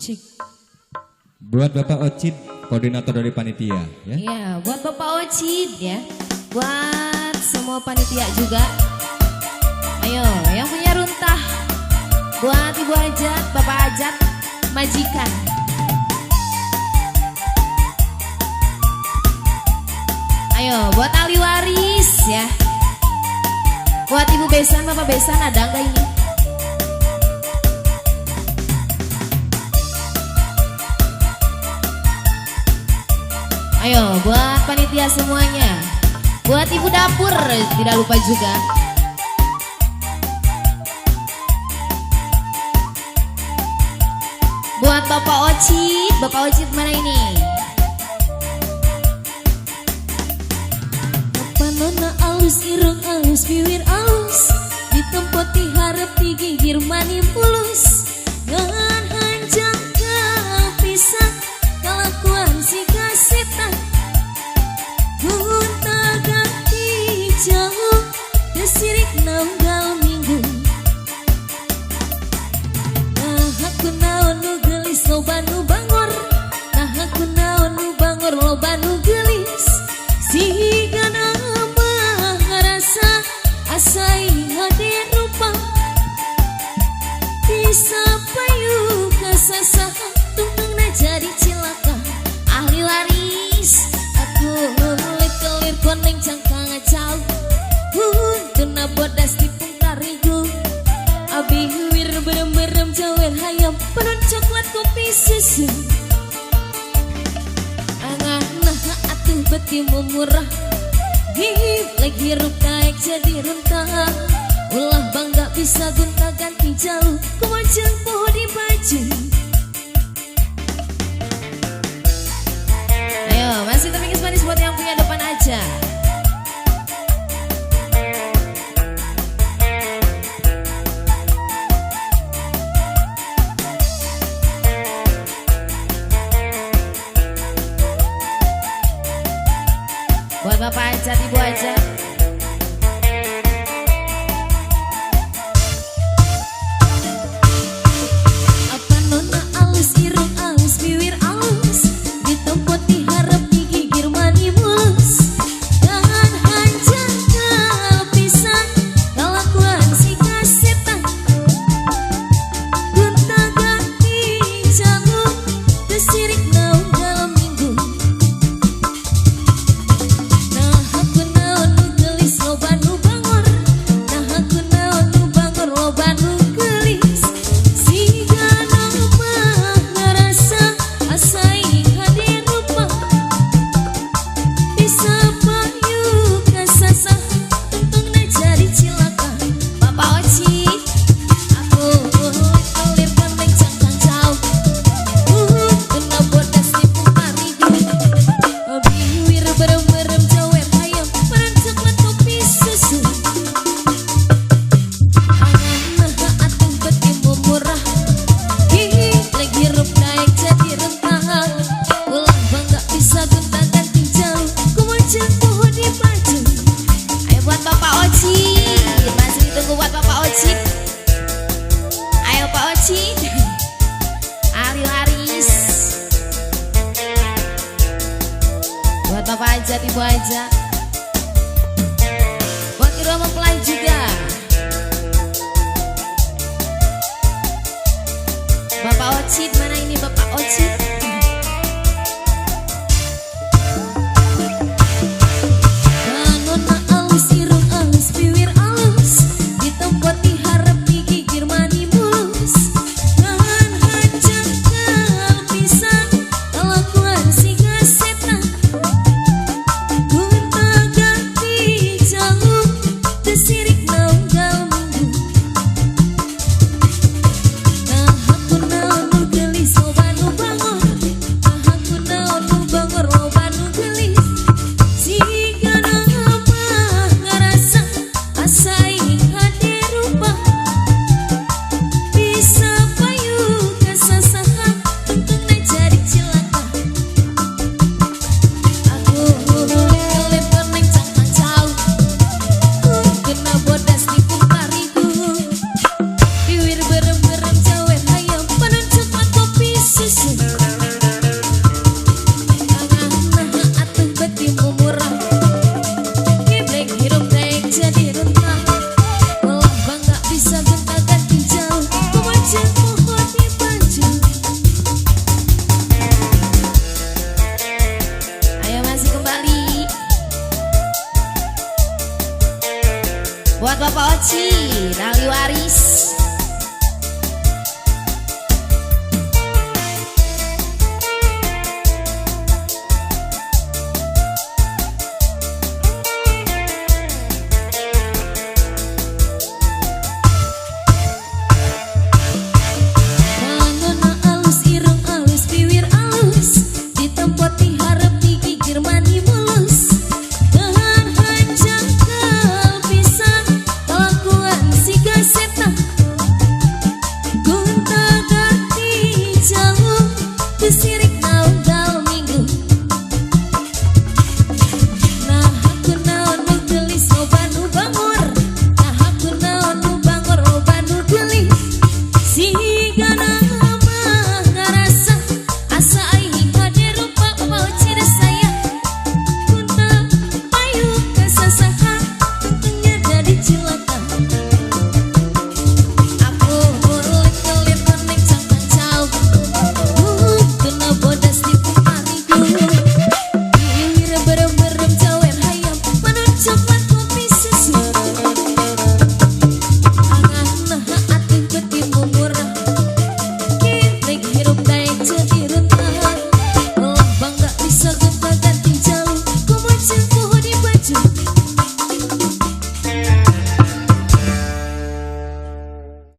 Cik. Buat Bapak Ocit, koordinator dari panitia ya. Iya, buat Bapak Ocit ya. Buat semua panitia juga. Ayo, yang punya runtah. Buat Ibu Ajat, Bapak Ajat, majikan. Ayo, buat ahli waris ya. Buat Ibu Besan, Bapak Besan, ada enggak ini? Ayo, buat panitia semuanya. Buat Ibu Dapur, tidak lupa juga. Buat Bapak Ocit mana ini? Apa nona alus, irung alus, bibir alus, di tempat diharap digigir mani mulus. Dengan hanjang kepisah, kelakuan si kasita. Gunta ganti jauh, desirik nanggal minggu. Nah aku naon nu gelis loba nu bangor. Nah aku naon nu bangor loba nu gelis. Siga nama ngerasa asai hade rupa. Bisa payu kesasa tungtungna jadi cilaka. Ahli waris, Aku kelir koneng cangkang ngacau. Tuna bodas di pungkariku. Abi wir berem-berem jawer hayam penon coklat kopi susu. Angah nah atuh beti murah. Gih lagi hirup naik jadi rentah. Ulah bangga bisa gonta ganti jauh. Kumajeng poho di baju. ayo masih terpikir manis buat yang punya depan aja. Buat Bapak Ajat, Ibu Ajat. Apa nona alus, irung alus, bibir alus, di tempat diharap digigir mani mulus. Dengan hanjang kepisan, kelakuan si kasetan. Gunta ganti jauh, desirik naung dalam minggu. Nah aku naon nu gelis loba nu bangor. Nah aku naon nu bangor loba nu gelis. Siga nama ngerasa asai hade rupa. Bisa payu kasasa tungtungna jadi cilaka. Bapak Ocit, Aku kelir koneng cangkang jauh. Tuna bodas di pungkariku. Abi wir berem-berem jawer hayam peran coklat kopi susu. Angan nah atuh beti murah. Gih lagi hirup naik jadi rentah. Ulah bangga bisa gonta ganti jauh. Kumajeng poho di baju. ayo buat Bapak Ocit. Masih ditunggu buat Bapak Ocit. Ayo Pak Ocit. Ahli waris. Buat Bapak Ajat, Ibu Ajat. Buat kedua mempelai juga. Bapak Ocit mana